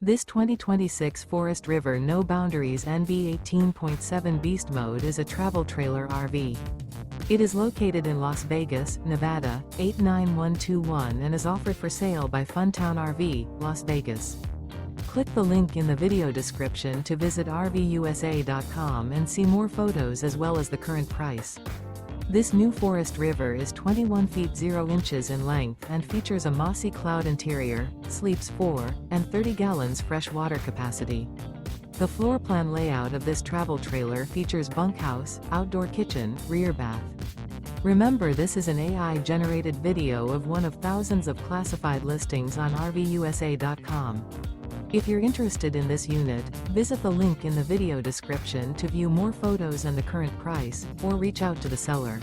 This 2026 Forest River No Boundaries NB 18.7 Beast Mode is a travel trailer RV. It is located in Las Vegas, Nevada, 89121 and is offered for sale by Funtown RV, Las Vegas. Click the link in the video description to visit RVUSA.com and see more photos as well as the current price. This new Forest River is 21 feet 0 inches in length and features a MOSSY CLOUD interior, sleeps 4, and 30 gallons fresh water capacity. The floor plan layout of this travel trailer features bunkhouse, outdoor kitchen, rear bath. Remember, this is an AI-generated video of one of thousands of classified listings on RVUSA.com. If you're interested in this unit, visit the link in the video description to view more photos and the current price, or reach out to the seller.